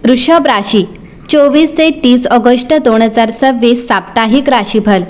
वृषभ राशी 24 ते 30 ऑगस्ट 2026 साप्ताहिक राशीफल।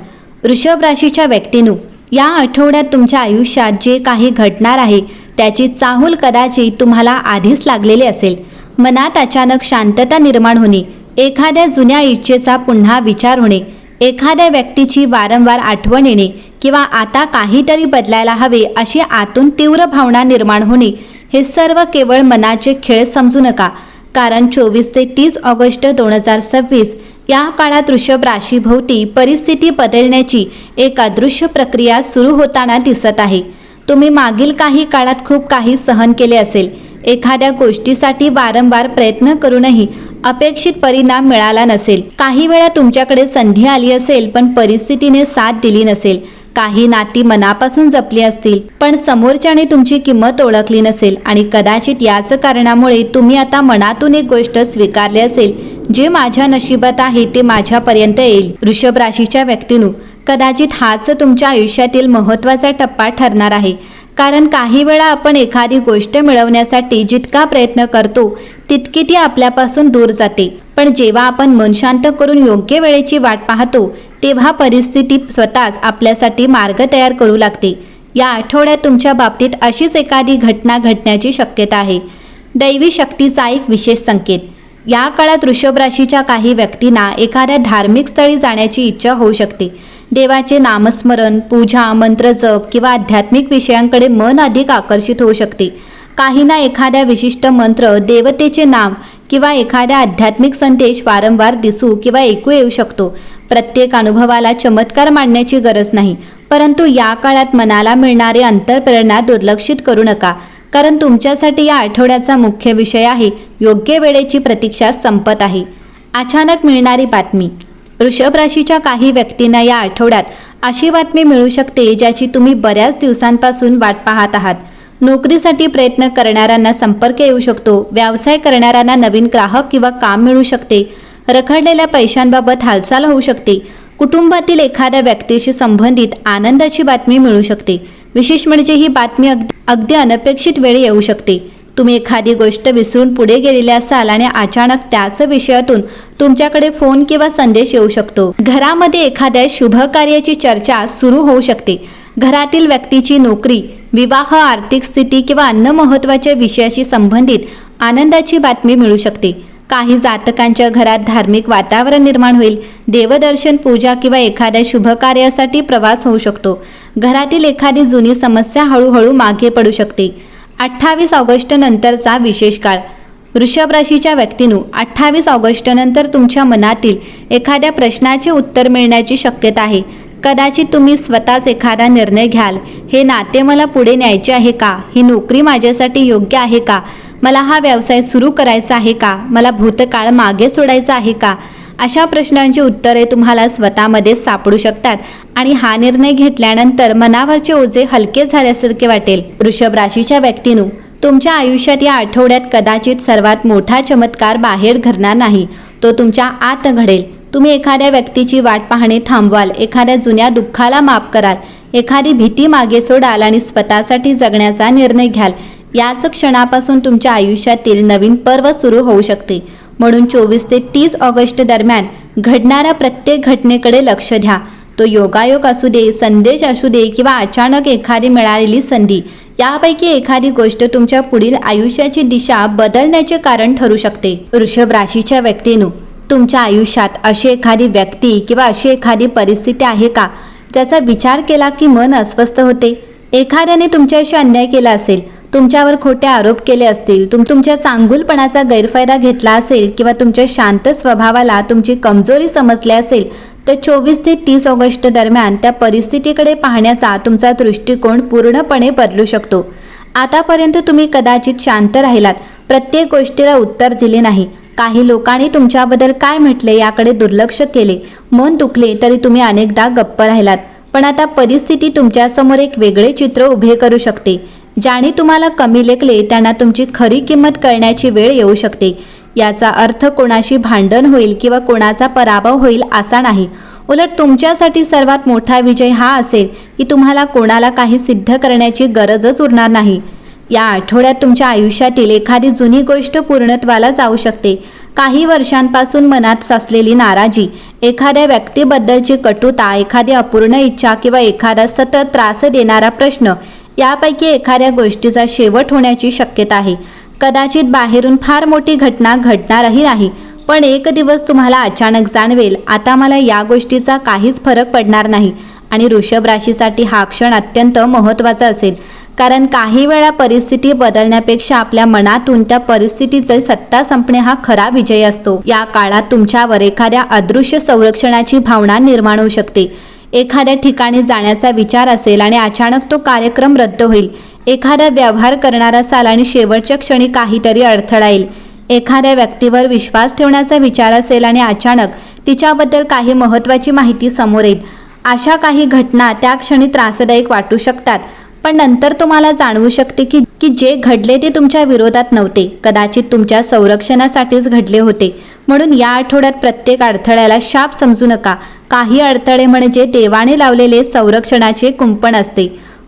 वृषभ राशीच्या व्यक्तींनो, या आठवड्यात तुमच्या आयुष्यात जे काही घडणार आहे त्याची चाहूल कदाचित तुम्हाला आधीच लागलेली असेल। मनात अचानक शांतता निर्माण होणे, एखाद्या जुन्या इच्छेचा पुन्हा विचार होणे, एखाद्या व्यक्तीची वारंवार आठवण येणे किंवा आता काहीतरी बदलायला हवे अशी आतून तीव्र भावना निर्माण होणे, हे सर्व केवळ मनाचे खेळ समजू नका। कारण 24 ते 30 ऑगस्ट 2026 या काळात वृषभ राशीभोवती परिस्थिती बदलण्याची एक अदृश्य प्रक्रिया सुरू होताना दिसत आहे। तुम्ही मागील काही काळात खूप काही सहन केले असेल, एखाद्या गोष्टीसाठी वारंवार प्रयत्न करूनही अपेक्षित परिणाम मिळाला नसेल, काही वेळा तुमच्याकडे संधी आली असेल पण परिस्थितीने साथ दिली नसेल, काही नाती मनापासून जपली असतील पण समोरच्याने तुमची किंमत ओळखली नसेल आणि कदाचित याच कारणामुळे तुम्ही आता मनातून एक गोष्ट स्वीकारली असेल, जे माझ्या नशिबात आहे ते माझ्यापर्यंत येईल। वृषभ राशीच्या व्यक्तींनो, कदाचित हाच तुमच्या आयुष्यातील महत्त्वाचा टप्पा ठरणार आहे। कारण काही वेळा आपण एखादी गोष्ट मिळवण्यासाठी जितका प्रयत्न करतो तितकी ती आपल्यापासून दूर जाते, पण जेव्हा आपण मन शांत करून योग्य वेळेची वाट पाहतो तेव्हा परिस्थिती स्वतःच आपल्यासाठी मार्ग तयार करू लागते। या आठवड्यात तुमच्या बाबतीत अशीच एखादी घटना घडण्याची शक्यता आहे। दैवी शक्तीचा एक विशेष संकेत। या काळात वृषभ राशीच्या काही व्यक्तींना एखाद्या धार्मिक स्थळी जाण्याची इच्छा होऊ शकते। देवाचे नामस्मरण, पूजा, मंत्रजप किंवा आध्यात्मिक विषयांकडे मन अधिक आकर्षित होऊ शकते। काहींना एखाद्या विशिष्ट मंत्र, देवतेचे नाम किंवा एखाद्या आध्यात्मिक संदेश वारंवार दिसू किंवा ऐकू येऊ शकतो। प्रत्येक अनुभवाला चमत्कार मानण्याची गरज नाही, परंतु या काळात मनाला मिळणारे अंतर्प्रेरणा दुर्लक्षित करू नका। कारण तुमच्यासाठी या आठवड्याचा मुख्य विषय आहे योग्य वेळेची प्रतीक्षा संपत आहे। अचानक मिळणारी बातमी। वृषभ राशीच्या काही व्यक्तींना या आठवड्यात अशी बातमी मिळू शकते ज्याची तुम्ही बऱ्याच दिवसांपासून वाट पाहत आहात। नोकरीसाठी प्रयत्न करणाऱ्यांना संपर्क येऊ शकतो, व्यवसाय करणाऱ्यांना नवीन ग्राहक किंवा काम मिळू शकते, रखडलेल्या पैशांबाबत हालचाल होऊ शकते, कुटुंबातील एखाद्या व्यक्तीशी संबंधित आनंदाची बातमी मिळू शकते। विशेष म्हणजे ही बातमी अगदी अनपेक्षित वेळी येऊ शकते। तुम्ही एखादी गोष्ट विसरून पुढे गेलेले असाल आणि अचानक त्याच विषयातून तुमच्याकडे फोन किंवा संदेश येऊ शकतो। घरामध्ये एखाद्या शुभ कार्याची चर्चा सुरू होऊ शकते। घरातील व्यक्तीची नोकरी, विवाह, आर्थिक स्थिती किंवा अन्य महत्त्वाच्या विषयाशी संबंधित आनंदाची बातमी मिळू शकते। काही जातकांच्या घरात धार्मिक वातावरण निर्माण होईल। देवदर्शन, पूजा किंवा एखाद्या शुभ कार्यासाठी प्रवास होऊ शकतो। घरातील एखादी जुनी समस्या हळूहळू मागे पडू शकते। 28 ऑगस्ट नंतरचा विशेष काळ। वृषभ राशीच्या व्यक्तींनो, 28 ऑगस्ट नंतर तुमच्या मनातील एखाद्या प्रश्नाचे उत्तर मिळण्याची शक्यता आहे। कदाचित तुम्ही स्वतःच एखादा निर्णय घ्याल, हे नाते मला पुढे न्यायचे आहे का, ही नोकरी माझ्यासाठी योग्य आहे का, मला हा व्यवसाय सुरू करायचा आहे का, मला भूतकाळ मागे सोडायचा आहे का, अशा प्रश्नांची उत्तरे तुम्हाला स्वतःमध्ये सापडू शकतात आणि हा निर्णय घेतल्यानंतर मनावरचे ओझे हलके झाल्यासारखे वाटेल। वृषभ राशीच्या व्यक्तींनो, तुमच्या आयुष्यात या आठवड्यात कदाचित सर्वात मोठा चमत्कार बाहेर घडणार नाही, तो तुमच्या आत घडेल। तुम्ही एखाद्या व्यक्तीची वाट पाहणे थांबवाल, एखाद्या जुन्या दुःखाला माफ कराल, एखादी भीती मागे सोडाल आणि स्वतःसाठी जगण्याचा निर्णय घ्याल। याच क्षणापासून तुमच्या आयुष्यातील नवीन पर्व सुरू होऊ शकते। म्हणून 24 ते 30 ऑगस्ट दरम्यान घडणाऱ्या प्रत्येक घटनेकडे लक्ष द्या। तो योगायोग असू दे, संदेश असू दे किंवा अचानक एखादी मिळालेली संधी, यापैकी एखादी गोष्ट तुमच्या पुढील आयुष्याची दिशा बदलण्याचे कारण ठरू शकते। वृषभ राशीच्या व्यक्तींनो, तुमच्या आयुष्यात अशी एखादी व्यक्ती किंवा अशी एखादी परिस्थिती आहे का ज्याचा विचार केला की मन अस्वस्थ होते? एखाद्याने तुमच्याशी अन्याय केला असेल, तुमच्यावर खोटे आरोप केले असतील, तुमच्या चांगुलपणाचा गैरफायदा घेतला असेल किंवा तुमच्या शांत स्वभावाला तुमची कमजोरी समजली असेल, तर 24 ते 30 ऑगस्ट दरम्यान त्या परिस्थितीकडे पाहण्याचा तुमचा दृष्टिकोन पूर्णपणे बदलू शकतो। आतापर्यंत तुम्ही कदाचित शांत राहिलात, प्रत्येक गोष्टीला उत्तर दिले नाही, काही लोकांनी तुमच्याबद्दल काय म्हटले याकडे दुर्लक्ष केले, मन दुखले तरी तुम्ही अनेकदा गप्प राहिलात। पण आता परिस्थिती तुमच्यासमोर एक वेगळे चित्र उभे करू शकते। ज्याने तुम्हाला कमी लेखले त्यांना तुमची खरी किंमत कळण्याची वेळ येऊ शकते। याचा अर्थ कोणाशी भांडण होईल किंवा कोणाचा पराभव होईल असा नाही, उलट तुमच्यासाठी सर्वात मोठा विजय हा असेल की तुम्हाला कोणाला काही सिद्ध करण्याची गरजच उरणार नाही। या आठवड्यात तुमच्या आयुष्यातील एखादी जुनी गोष्ट पूर्णत्वाला जाऊ शकते। काही वर्षांपासून मनात साचलेली नाराजी, एखाद्या व्यक्तीबद्दलची कटुता, एखादी अपूर्ण इच्छा किंवा एखादा सतत त्रास देणारा प्रश्न यापैकी एखाद्या गोष्टीचा शेवट होण्याची शक्यता आहे. कदाचित बाहेरून फार मोठी घटना घडणारही नाही, पण एक दिवस तुम्हाला अचानक जाणवेल, आता मला या गोष्टीचा काहीच फरक पडणार नाही. आणि वृषभ राशीसाठी हा क्षण अत्यंत महत्त्वाचा असेल, कारण काही वेळा परिस्थिती बदलण्यापेक्षा आपल्या मनातून त्या परिस्थितीची सत्ता संपणे हा खरा विजय असतो. या काळात तुमच्यावर एखाद्या अदृश्य संरक्षणाची भावना निर्माण होऊ शकते. एखाद्या ठिकाणी जाण्याचा विचार असेल आणि अचानक तो कार्यक्रम रद्द होईल. एखादा व्यवहार करणार असाल आणि शेवटच्या क्षणी काहीतरी अडथळा येईल. एखाद्या व्यक्तीवर विश्वास ठेवण्याचा विचार असेल आणि अचानक तिच्याबद्दल काही महत्त्वाची माहिती समोर येईल. अशा काही घटना त्या क्षणी त्रासदायक वाटू शकतात, पण नंतर तुम्हाला जाणवू शकते की जे घडले ते तुमच्या विरोधात नव्हते, कदाचित तुमच्या संरक्षणासाठीच घडले होते. म्हणून या आठवड्यात प्रत्येक अडथळ्याला शाप समजू नका. काही अडथळे म्हणजे देवाने लावलेले संरक्षणाचे कुंपण असते.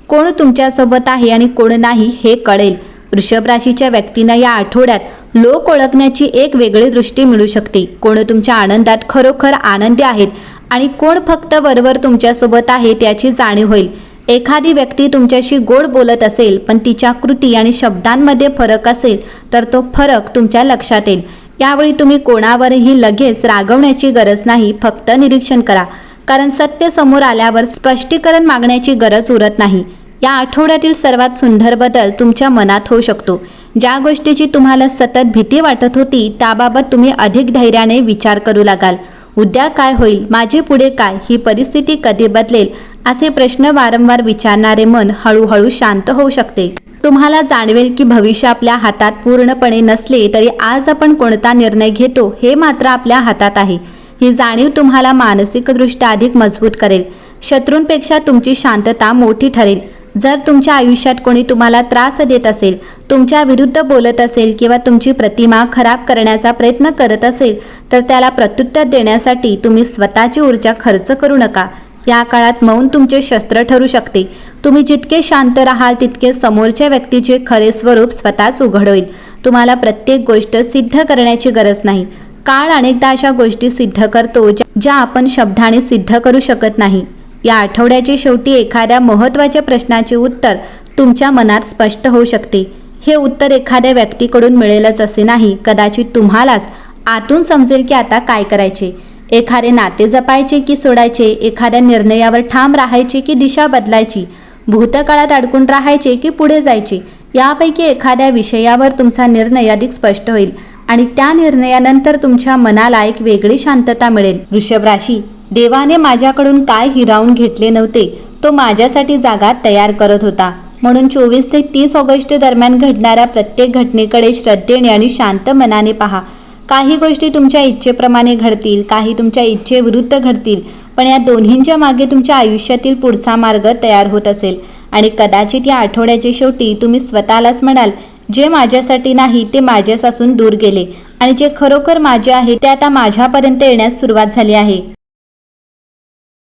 कोण तुमच्यासोबत आहे आणि कोण नाही हे कळेल. वृषभ राशीच्या व्यक्तींना या आठवड्यात लोक ओळखण्याची एक वेगळी दृष्टी मिळू शकते. कोण तुमच्या आनंदात खरोखर आनंदी आहेत आणि कोण फक्त वरवर तुमच्यासोबत आहे त्याची जाणीव होईल. एखादी व्यक्ती तुमच्याशी गोड बोलत असेल, पण तिच्या कृती आणि शब्दांमध्ये फरक असेल तर तो फरक तुमच्या लक्षात येईल. यावेळी तुम्ही कोणावरही लगेच रागवण्याची गरज नाही, फक्त निरीक्षण करा, कारण सत्य समोर आल्यावर स्पष्टीकरण मागण्याची गरज उरत नाही. या आठवड्यातील सर्वात सुंदर बदल तुमच्या मनात होऊ शकतो. ज्या गोष्टीची तुम्हाला सतत भीती वाटत होती त्याबाबत तुम्ही अधिक धैर्याने विचार करू लागाल. उद्या काय होईल, माझे पुढे काय, ही परिस्थिती कधी बदलेल, असे प्रश्न वारंवार विचारणारे मन हळूहळू शांत होऊ शकते. तुम्हाला जाणवेल की भविष्य आपल्या हातात पूर्णपणे नसले तरी आज आपण कोणता निर्णय घेतो हे मात्र आपल्या हातात आहे. ही जाणीव तुम्हाला मानसिकदृष्ट्या अधिक मजबूत करेल. शत्रूंपेक्षा तुमची शांतता मोठी ठरेल. जर तुमच्या आयुष्यात कोणी तुम्हाला त्रास देत असेल, तुमच्या विरुद्ध बोलत असेल किंवा तुमची प्रतिमा खराब करण्याचा प्रयत्न करत असेल तर त्याला प्रत्युत्तर देण्यासाठी तुम्ही स्वतःची ऊर्जा खर्च करू नका. या काळात मौन तुमचे शस्त्र ठरू शकते. तुम्ही जितके शांत राहाल तितके समोरच्या व्यक्तीचे खरे स्वरूप स्वतःच उघड होईल. तुम्हाला प्रत्येक गोष्ट सिद्ध करण्याची गरज नाही. काळ अनेकदा अशा गोष्टी सिद्ध करतो ज्या आपण शब्दाने सिद्ध करू शकत नाही. या आठवड्याच्या शेवटी एखाद्या महत्त्वाच्या प्रश्नाचे उत्तर तुमच्या मनात स्पष्ट होऊ शकते. हे उत्तर एखाद्या व्यक्तीकडून मिळेलच असे नाही, कदाचित तुम्हालाच आतून समजेल की आता काय करायचे. एखादे नाते जपायचे की सोडायचे, एखाद्या निर्णयावर ठाम राहायचे की दिशा बदलायची, भूतकाळात अडकून राहायचे की पुढे जायचे, यापैकी एखाद्या विषयावर तुमचा निर्णय अधिक स्पष्ट होईल आणि त्या निर्णयानंतर तुमच्या मनाला एक वेगळी शांतता मिळेल. वृषभ राशी, देवाने माझ्याकडून काय हिरावून घेतले नव्हते, तो माझ्यासाठी जागा तयार करत होता. म्हणून 24 ते 30 ऑगस्ट दरम्यान घडणाऱ्या प्रत्येक घटनेकडे श्रद्धेने आणि शांत मनाने पहा. काही गोष्टी तुमच्या इच्छेप्रमाणे घडतील, काही तुमच्या इच्छेविरुद्ध घडतील, पण या दोन्हींच्या मागे तुमच्या आयुष्यातील पुढचा मार्ग तयार होत असेल. आणि कदाचित या आठवड्याच्या शेवटी तुम्ही स्वतःलाच म्हणाल, जे माझ्यासाठी नाही ते माझ्यापासून दूर गेले आणि जे खरोखर माझे आहे ते आता माझ्यापर्यंत येण्यास सुरुवात झाली आहे.